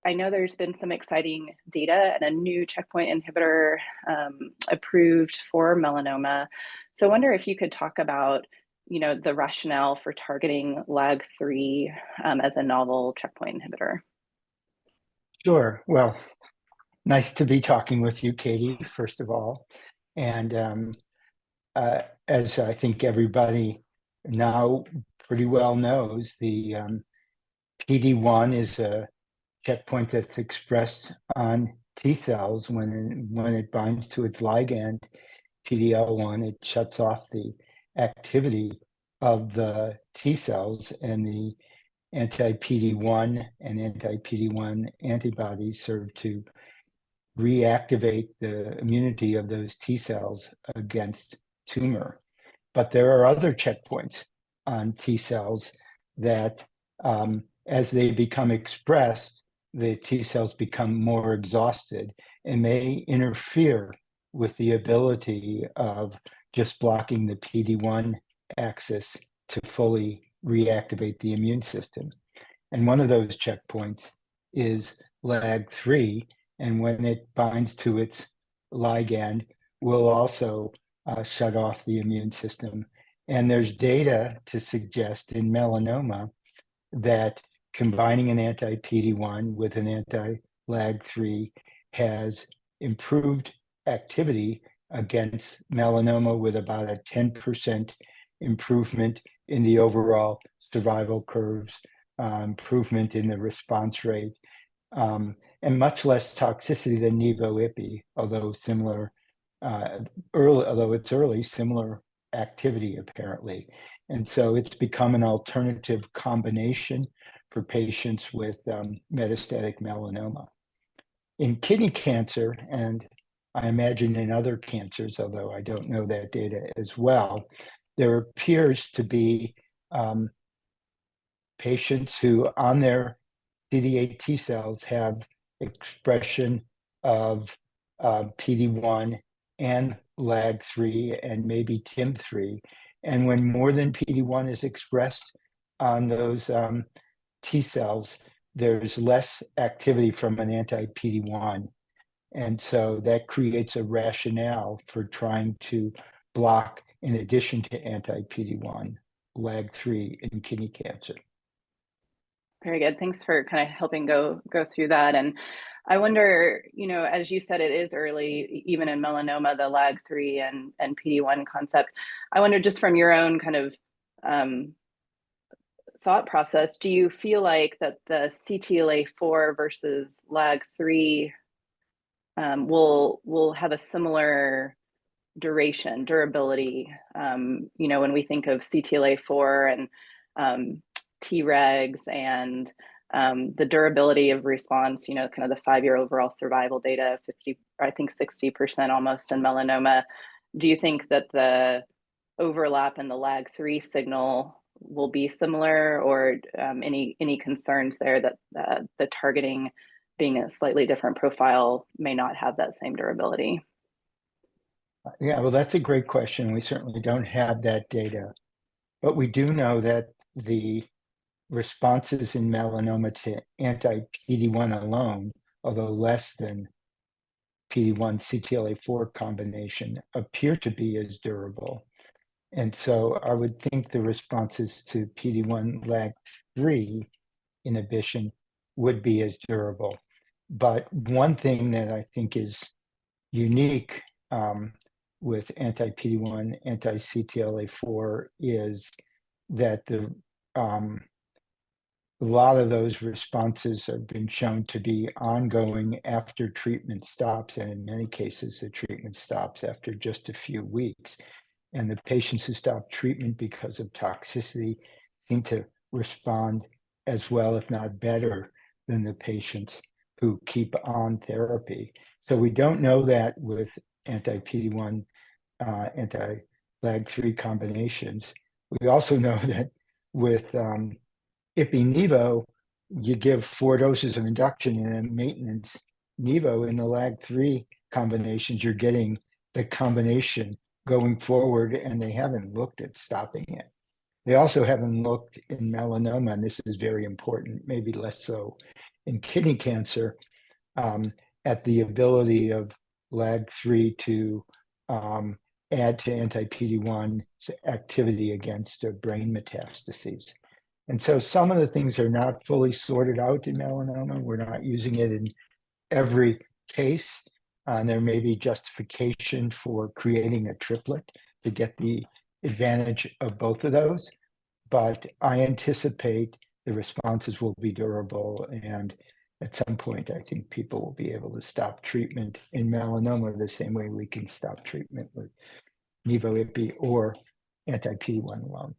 I know there's been some exciting data and a new checkpoint inhibitor approved for melanoma. So I wonder if you could talk about, the rationale for targeting LAG-3 as a novel checkpoint inhibitor. Sure. Well, nice to be talking with you, Katie, first of all. And as I think everybody now pretty well knows, the PD-1 is a checkpoint that's expressed on T cells when it binds to its ligand, PD-L1. It shuts off the activity of the T cells, and the anti-PD-1 and anti-PD-1 antibodies serve to reactivate the immunity of those T cells against tumor. But there are other checkpoints on T cells that, as they become expressed, the T cells become more exhausted and may interfere with the ability of just blocking the PD-1 axis to fully reactivate the immune system. And one of those checkpoints is LAG-3, and when it binds to its ligand, will also shut off the immune system. And there's data to suggest in melanoma that combining an anti-PD-1 with an anti-LAG-3 has improved activity against melanoma with about a 10% improvement in the overall survival curves, improvement in the response rate, and much less toxicity than Nivo/Ipi, although similar, although it's early, similar activity apparently. And so it's become an alternative combination for patients with metastatic melanoma. In kidney cancer, and I imagine in other cancers, although I don't know that data as well, there appears to be patients who on their CD8 T cells have expression of PD-1 and LAG-3 and maybe TIM-3. And when more than PD-1 is expressed on those T cells, there's less activity from an anti-PD-1. And so that creates a rationale for trying to block, in addition to anti-PD-1, LAG-3 in kidney cancer. Very good. Thanks for kind of helping go through that. And I wonder, as you said, it is early, even in melanoma, the LAG-3 and PD-1 concept. I wonder, just from your own kind of thought process, do you feel like that the CTLA-4 versus LAG-3 will have a similar durability? When we think of CTLA-4 and Tregs and the durability of response, kind of the 5-year overall survival data, 50, I think 60% almost in melanoma. Do you think that the overlap in the LAG-3 signal will be similar, or any concerns there that the targeting being a slightly different profile may not have that same durability? Yeah, well, that's a great question. We certainly don't have that data, but we do know that the responses in melanoma to anti-PD-1 alone, although less than PD-1 CTLA-4 combination, appear to be as durable. And so I would think the responses to PD-1 LAG-3 inhibition would be as durable. But one thing that I think is unique with anti-PD-1, anti-CTLA-4 is that a lot of those responses have been shown to be ongoing after treatment stops, and in many cases, the treatment stops after just a few weeks. And the patients who stop treatment because of toxicity seem to respond as well, if not better, than the patients who keep on therapy. So we don't know that with anti-PD-1, anti-LAG-3 combinations. We also know that with Ipi-Nivo, you give 4 doses of induction and then maintenance Nivo. In the LAG-3 combinations, you're getting the combination going forward, and they haven't looked at stopping it. They also haven't looked in melanoma, and this is very important, maybe less so in kidney cancer, at the ability of LAG-3 to add to anti-PD-1 activity against brain metastases. And so some of the things are not fully sorted out in melanoma. We're not using it in every case. And there may be justification for creating a triplet to get the advantage of both of those. But I anticipate the responses will be durable. And at some point, I think people will be able to stop treatment in melanoma the same way we can stop treatment with nivo/ipi or anti-PD-1 alone.